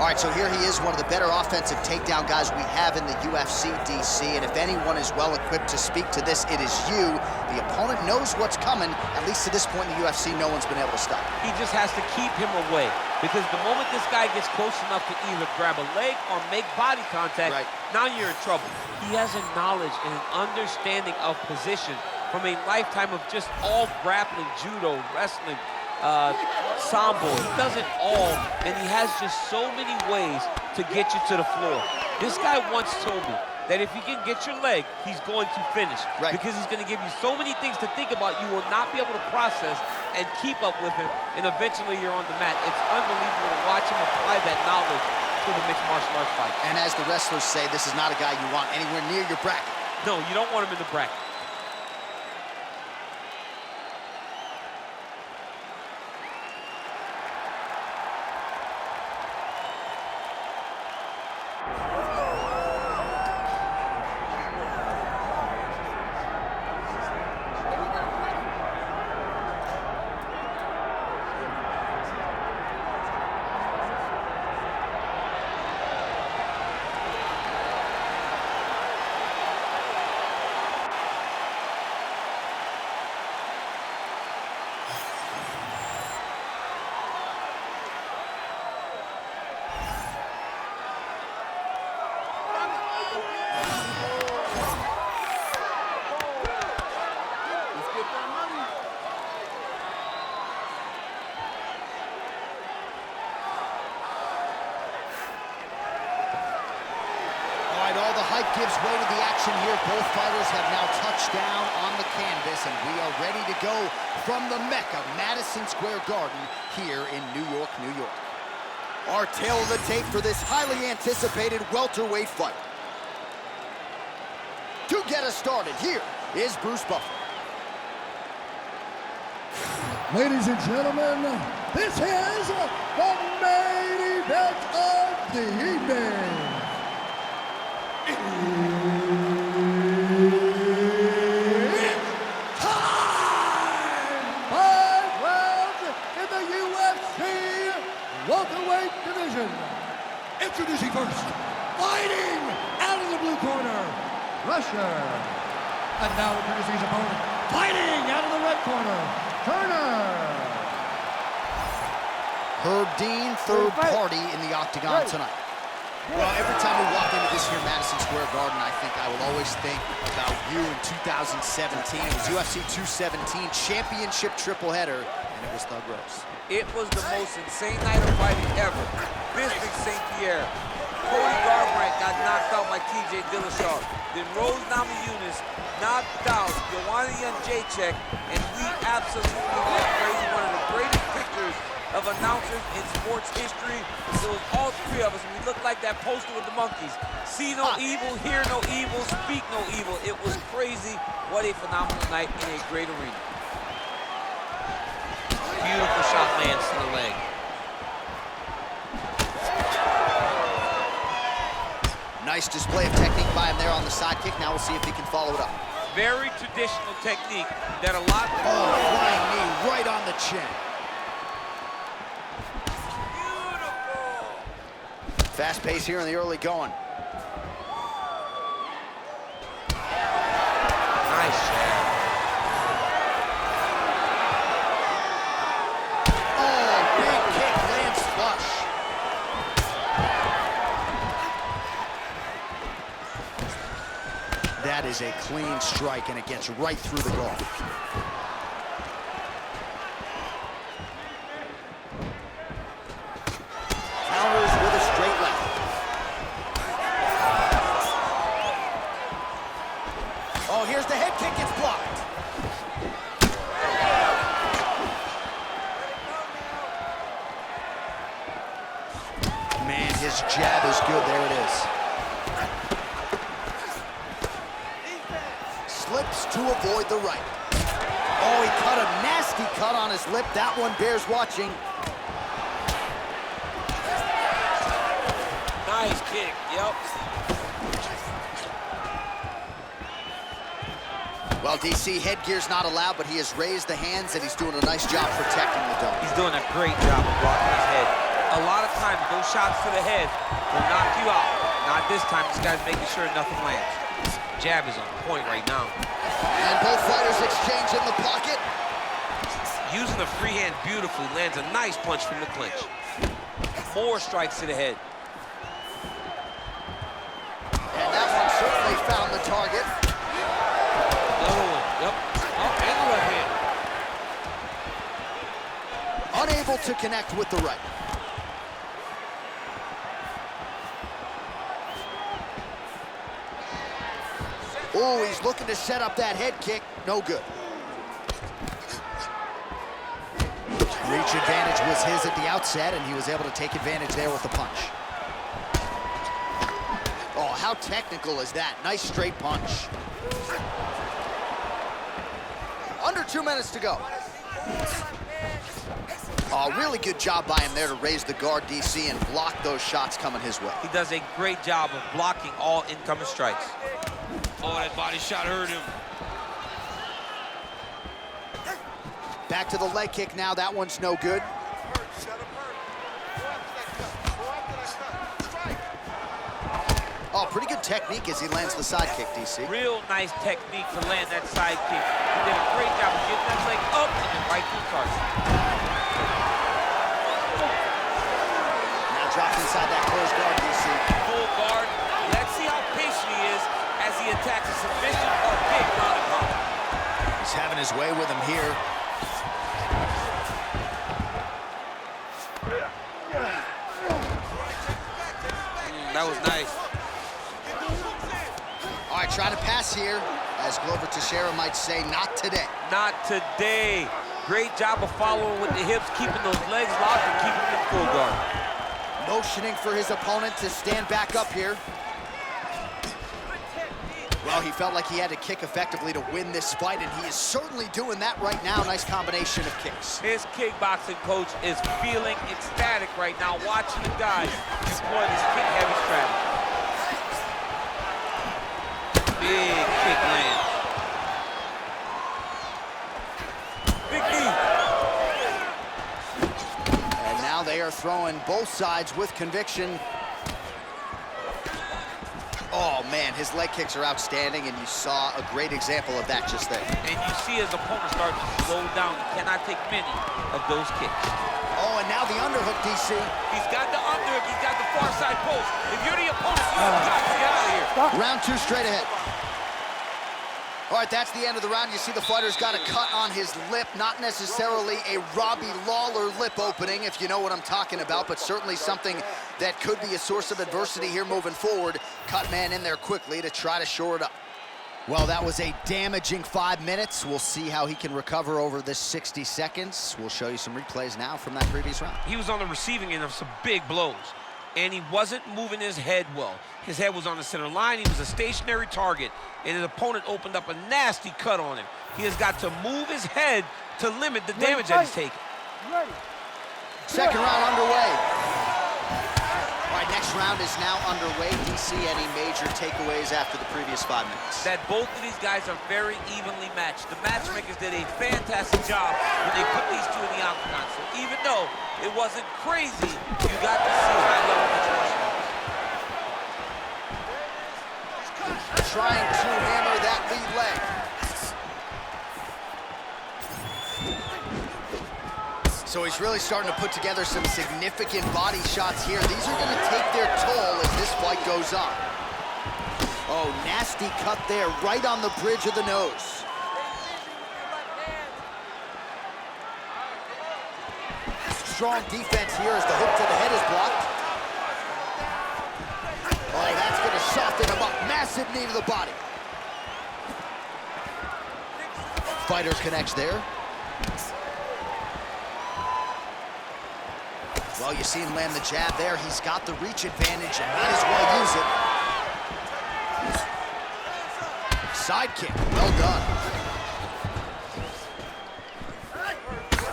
All right, so here he is, one of the better offensive takedown guys we have in the UFC, DC, and if anyone is well-equipped to speak to this, it is you. The opponent knows what's coming. At least to this point in the UFC, no one's been able to stop him. He just has to keep him away, because the moment this guy gets close enough to either grab a leg or make body contact, now you're in trouble. He has a knowledge and an understanding of position from a lifetime of just all grappling, judo, wrestling, sambo. He does it all, and he has just so many ways to get you to the floor. This guy once told me that if he can get your leg, he's going to finish. Because he's going to give you so many things to think about, you will not be able to process and keep up with him, and eventually you're on the mat. It's unbelievable to watch him apply that knowledge to the mixed martial arts fight. And as the wrestlers say, this is not a guy you want anywhere near your bracket. No, you don't want him in the bracket. Hype gives way to the action here. Both fighters have now touched down on the canvas, and we are ready to go from the Mecca, Madison Square Garden, here in New York, New York. Our tale of the tape for this highly anticipated welterweight fight. To get us started, here is Bruce Buffer. Ladies and gentlemen, this is the main event of the evening. It's time! 5 rounds in the UFC welterweight division. Introducing first, fighting out of the blue corner, Russia. And now introducing his opponent, fighting out of the red corner, Turner. Herb Dean, third party in the octagon tonight. Well, every time we walk into this here Madison Square Garden, I think I will always think about you in 2017. It was UFC 217 championship triple header, and it was Thug Rose. It was the most insane night of fighting ever. Bisping St. Pierre. Cody Garbrandt got knocked out by TJ Dillashaw. Then Rose Namajunas knocked out Joanna Jędrzejczyk, and we absolutely went crazy. One of the greatest pictures of announcers in sports history. It was all three of us, and we looked like that poster with the monkeys. See no evil, hear no evil, speak no evil. It was crazy. What a phenomenal night in a great arena. Beautiful shot lands to the leg. Nice display of technique by him there on the side kick. Now we'll see if he can follow it up. Very traditional technique that a lot... Oh, flying knee right on the chin. Fast pace here in the early going. Nice jab. Oh, big kick lands flush. That is a clean strike, and it gets right through the guard. Counters with a straight left. Oh, here's the head kick, it's blocked. Man, his jab is good, there it is. Slips to avoid the right. Oh, he cut a nasty cut on his lip. That one bears watching. Nice kick, yep. Well, DC, headgear's not allowed, but he has raised the hands, and he's doing a nice job protecting the dome. He's doing a great job of blocking his head. A lot of times, those shots to the head will knock you out. Not this time. This guy's making sure nothing lands. Jab is on point right now. And both fighters exchange in the pocket. Using the free hand beautifully, lands a nice punch from the clinch. More strikes to the head. And that one certainly found the target. Another one, yep. Oh, and the left hand. Unable to connect with the right. Oh, he's looking to set up that head kick. No good. Reach advantage was his at the outset, and he was able to take advantage there with the punch. Oh, how technical is that? Nice straight punch. Under 2 minutes to go. Oh, really good job by him there to raise the guard, DC, and block those shots coming his way. He does a great job of blocking all incoming strikes. Oh, that body shot hurt him. Back to the leg kick now. That one's no good. Oh, pretty good technique as he lands the side kick, DC. Real nice technique to land that side kick. He did a great job of getting that leg up and then right through the target. Now drops inside that closed guard, DC. Full guard. Let's see how patient he is as he attacks a submission or big ground and pound. He's having his way with him here. That was nice. All right, trying to pass here. As Glover Teixeira might say, not today. Not today. Great job of following with the hips, keeping those legs locked and keeping them in full guard. Motioning for his opponent to stand back up here. Well, he felt like he had to kick effectively to win this fight, and he is certainly doing that right now. Nice combination of kicks. His kickboxing coach is feeling ecstatic right now, watching the guy employ this kick-heavy strategy. Big kick lands. Big knee. And now they are throwing both sides with conviction. Oh, man, his leg kicks are outstanding, and you saw a great example of that just there. And you see his opponent start to slow down. He cannot take many of those kicks. Oh, and now the underhook, DC. He's got the underhook. He's got the far side post. If you're the opponent, you've got to get out of here. Round two straight ahead. All right, that's the end of the round. You see the fighter's got a cut on his lip. Not necessarily a Robbie Lawler lip opening, if you know what I'm talking about, but certainly something that could be a source of adversity here moving forward. Cut man in there quickly to try to shore it up. Well, that was a damaging 5 minutes. We'll see how he can recover over this 60 seconds. We'll show you some replays now from that previous round. He was on the receiving end of some big blows, and he wasn't moving his head well. His head was on the center line. He was a stationary target, and his opponent opened up a nasty cut on him. He has got to move his head to limit the damage that he's taking. Second round underway. All right, next round is now underway. DC, any major takeaways after the previous 5 minutes? That both of these guys are very evenly matched. The matchmakers did a fantastic job when they put these two in the octagon. So even though it wasn't crazy, you got to see high-level control. Trying to hammer that lead leg. So he's really starting to put together some significant body shots here. These are going to take their toll as this fight goes on. Oh, nasty cut there, right on the bridge of the nose. Strong defense here as the hook to the head is blocked. Oh, that's going to soften him up. Massive knee to the body. Fighter connects there. Well, you see him land the jab there. He's got the reach advantage and might as well use it. Side kick, well done.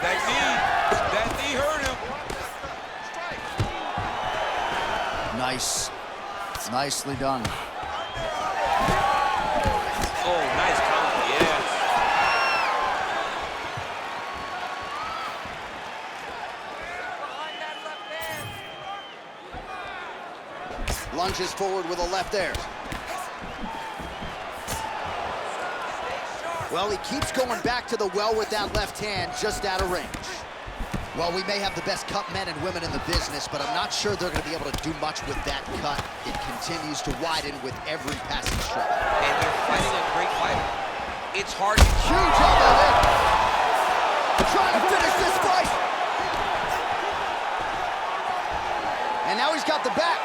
That knee hurt him. Nice. Nicely done. Oh, nice counter, yeah. lunges forward with a left there. Well, he keeps going back to the well with that left hand, just out of range. Well, we may have the best cut men and women in the business, but I'm not sure they're going to be able to do much with that cut. It continues to widen with every passing strike. And you're fighting a great fighter. It's hard to... Huge elbow there. Trying to finish this fight. And now he's got the back.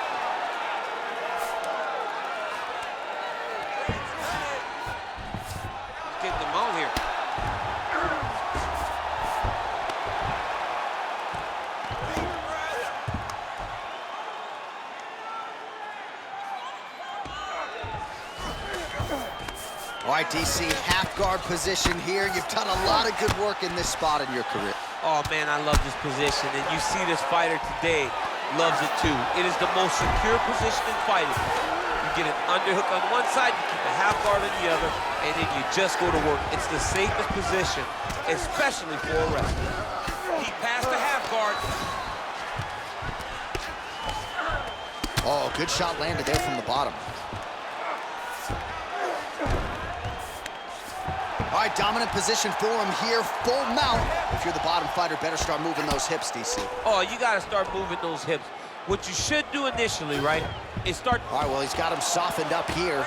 He's getting them out here. All right, DC, half guard position here. You've done a lot of good work in this spot in your career. Oh, man, I love this position. And you see this fighter today loves it, too. It is the most secure position in fighting. You get an underhook on one side, you keep a half guard on the other, and then you just go to work. It's the safest position, especially for a wrestler. He passed the half guard. Oh, good shot landed there from the bottom. All right, dominant position for him here, full mount. If you're the bottom fighter, better start moving those hips, DC. Oh, you got to start moving those hips. What you should do initially, right, is start... All right, well, he's got him softened up here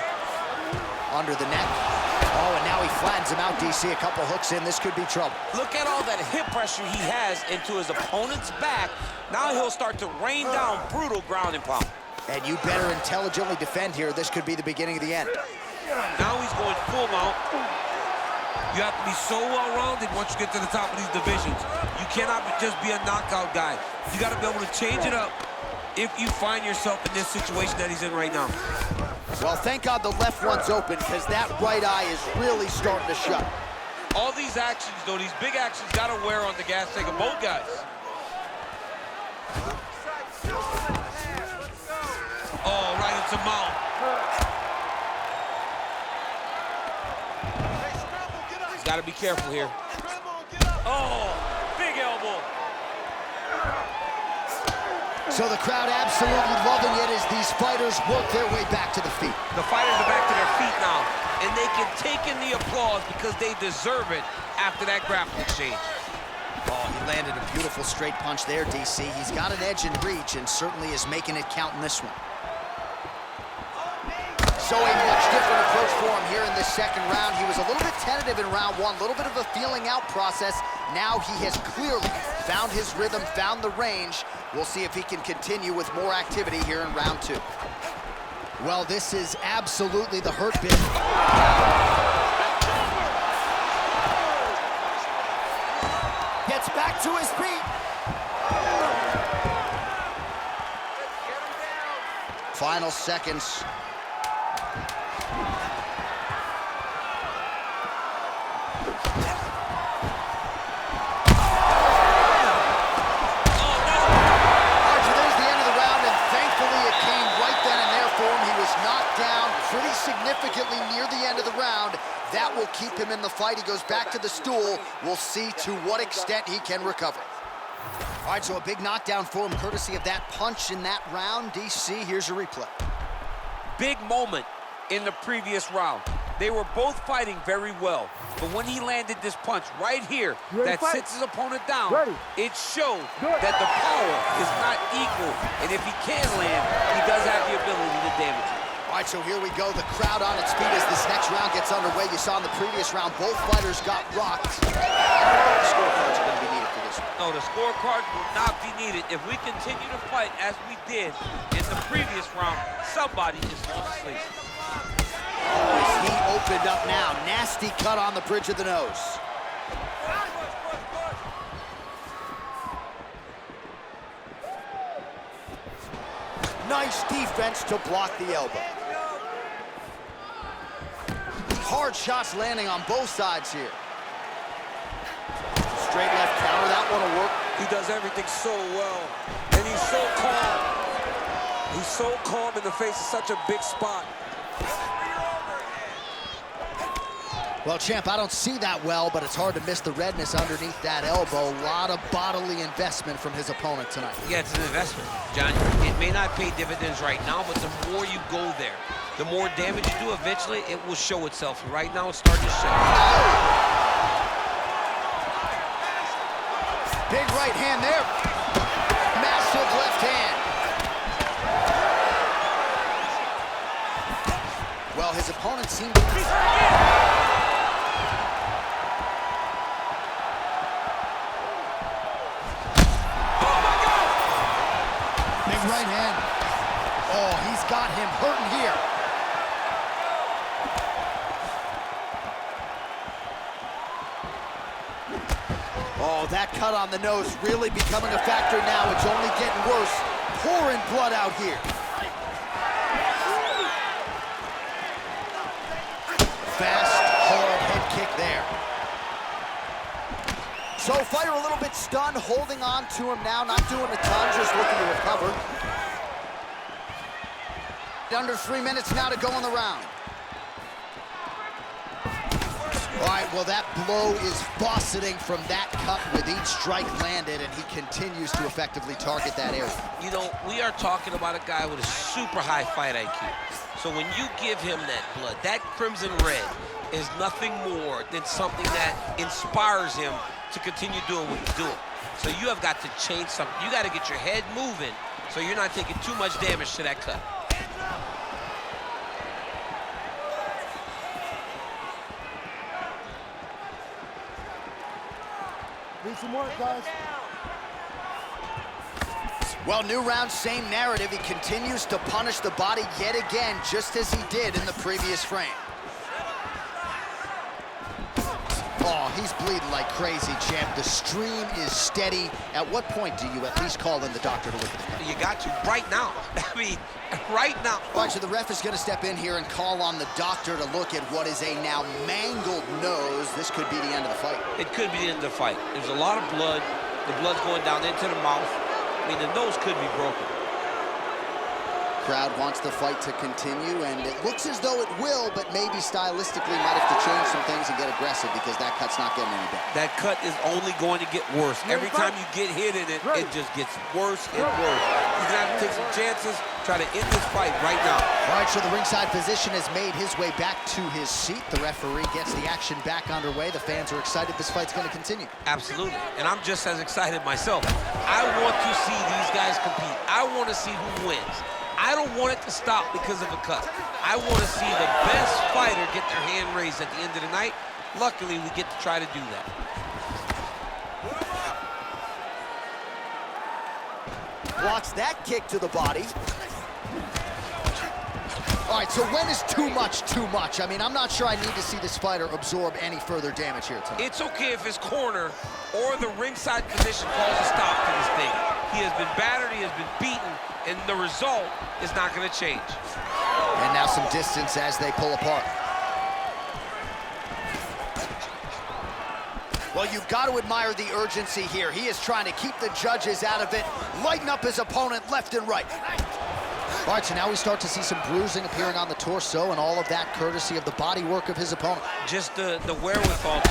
under the neck. Oh, and now he flattens him out, DC. A couple hooks in. This could be trouble. Look at all that hip pressure he has into his opponent's back. Now he'll start to rain down brutal ground and pound. And you better intelligently defend here. This could be the beginning of the end. Now he's going full mount. You have to be so well-rounded once you get to the top of these divisions. You cannot just be a knockout guy. You got to be able to change it up if you find yourself in this situation that he's in right now. Well, thank God the left one's open, because that right eye is really starting to shut. All these actions, though, these big actions, got to wear on the gas tank of both guys. Oh, right into mount. Got to be careful here. Oh, big elbow. So the crowd absolutely loving it as these fighters work their way back to the feet. The fighters are back to their feet now, and they can take in the applause because they deserve it after that grappling exchange. Oh, he landed a beautiful straight punch there, DC. He's got an edge in reach and certainly is making it count in this one. So a much different approach for him here in this second round. He was a little bit tentative in round one, a little bit of a feeling out process. Now he has clearly found his rhythm, found the range. We'll see if he can continue with more activity here in round two. Well, this is absolutely the hurt bit. Gets back to his feet. Final seconds. Pretty significantly near the end of the round. That will keep him in the fight. He goes back to the stool. We'll see to what extent he can recover. All right, so a big knockdown for him, courtesy of that punch in that round. DC, here's your replay. Big moment in the previous round. They were both fighting very well, but when he landed this punch right here that sits his opponent down, it showed that the power is not equal, and if he can land, he does have the ability to damage it. All right, so here we go. The crowd on its feet as this next round gets underway. You saw in the previous round, both fighters got rocked. The scorecards are going to be needed for this one. No, the scorecards will not be needed. If we continue to fight as we did in the previous round, somebody is falling asleep. Oh, he opened up now. Nasty cut on the bridge of the nose. Nice defense to block the elbow. Hard shots landing on both sides here. Straight left counter, that one will work. He does everything so well, and he's so calm. He's so calm in the face of such a big spot. Well, champ, I don't see that well, but it's hard to miss the redness underneath that elbow. A lot of bodily investment from his opponent tonight. Yeah, it's an investment, John. It may not pay dividends right now, but the more you go there, the more damage you do, eventually it will show itself. Right now, it's starting to show. Big right hand there. Massive left hand. Well, his opponent seemed to... Right hand. Oh, he's got him hurting here. Oh, that cut on the nose really becoming a factor now. It's only getting worse. Pouring blood out here. Fast, hard head kick there. So fighter a little bit stunned, holding on to him now, not doing a ton, just looking to recover. Under 3 minutes now to go in the round. All right, well, that blow is buffeting from that cut with each strike landed, and he continues to effectively target that area. You know, we are talking about a guy with a super high fight IQ. So when you give him that blood, that crimson red is nothing more than something that inspires him to continue doing what he's doing. So you have got to change something. You got to get your head moving so you're not taking too much damage to that cut. Need some work, guys. Well, new round, same narrative. He continues to punish the body yet again, just as he did in the previous frame. Oh, he's bleeding like crazy, champ. The stream is steady. At what point do you at least call in the doctor to look at the cut? You got to right now. I mean, right now. All right, so the ref is going to step in here and call on the doctor to look at what is a now mangled nose. This could be the end of the fight. It could be the end of the fight. There's a lot of blood. The blood's going down into the mouth. I mean, the nose could be broken. Crowd wants the fight to continue, and it looks as though it will, but maybe stylistically might have to change some things and get aggressive because that cut's not getting any better. That cut is only going to get worse. Every time you get hit in it, it just gets worse and worse. You're gonna have to take some chances, try to end this fight right now. All right, so the ringside physician has made his way back to his seat. The referee gets the action back underway. The fans are excited this fight's gonna continue. Absolutely, and I'm just as excited myself. I want to see these guys compete. I want to see who wins. I don't want it to stop because of a cut. I want to see the best fighter get their hand raised at the end of the night. Luckily, we get to try to do that. Blocks that kick to the body. All right, so when is too much too much? I mean, I'm not sure I need to see this fighter absorb any further damage here tonight. It's okay if his corner or the ringside position calls a stop to this thing. He has been battered, he has been beaten, and the result is not going to change. And now some distance as they pull apart. Well, you've got to admire the urgency here. He is trying to keep the judges out of it, lighten up his opponent left and right. All right, so now we start to see some bruising appearing on the torso, and all of that courtesy of the body work of his opponent. Just the wherewithal to...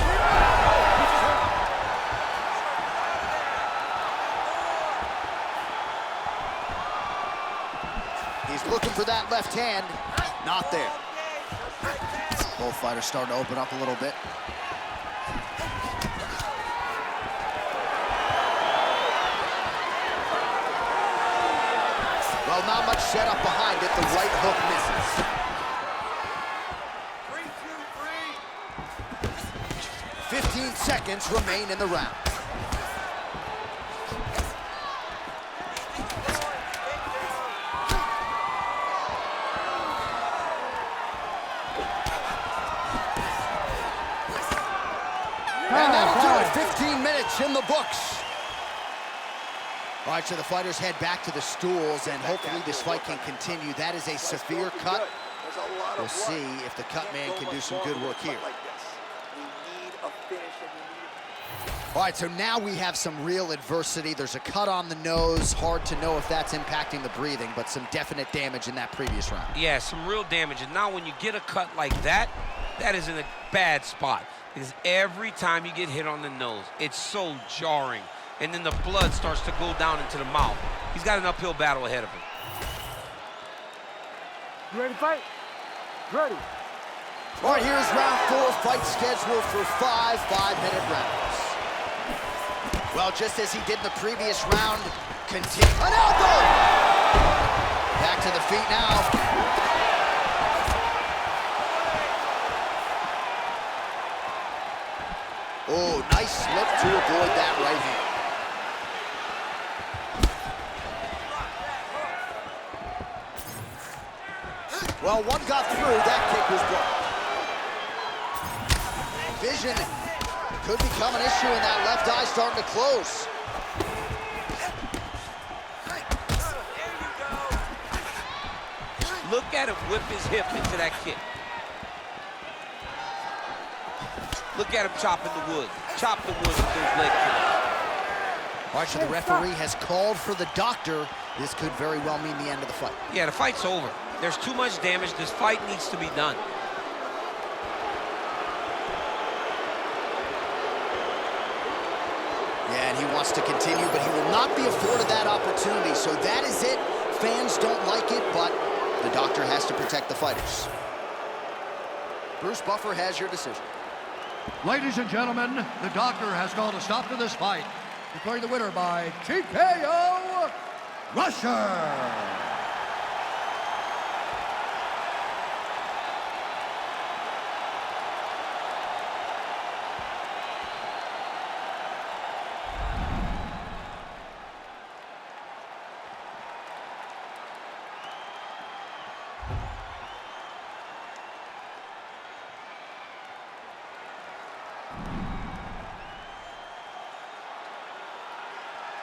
He's looking for that left hand. Not there. Both fighters starting to open up a little bit. Well, not much setup behind it. The right hook misses. 15 seconds remain in the round. And that'll do it. 15 minutes in the books. All right, so the fighters head back to the stools, and hopefully this fight can continue. That is a severe cut. We'll see if the cut man can do some good work here. All right, so now we have some real adversity. There's a cut on the nose. Hard to know if that's impacting the breathing, but some definite damage in that previous round. Yeah, some real damage. And now when you get a cut like that, That is in a bad spot because every time you get hit on the nose, it's so jarring. And then the blood starts to go down into the mouth. He's got an uphill battle ahead of him. You ready to fight? Ready. All right, here's round 4, fight scheduled for 5 5-minute rounds. Well, just as he did in the previous round, continue. An elbow! Back to the feet now. Oh, nice slip to avoid that right hand. Well, one got through, that kick was blocked. Vision could become an issue, and that left eye starting to close. Look at him whip his hip into that kick. Look at him chopping the wood. Chop the wood with those leg kicks. All right, so the referee has called for the doctor. This could very well mean the end of the fight. Yeah, the fight's over. There's too much damage. This fight needs to be done. Yeah, and he wants to continue, but he will not be afforded that opportunity. So that is it. Fans don't like it, but the doctor has to protect the fighters. Bruce Buffer has your decision. Ladies and gentlemen, the doctor has called a stop to this fight, declaring the winner by TKO, Rusher.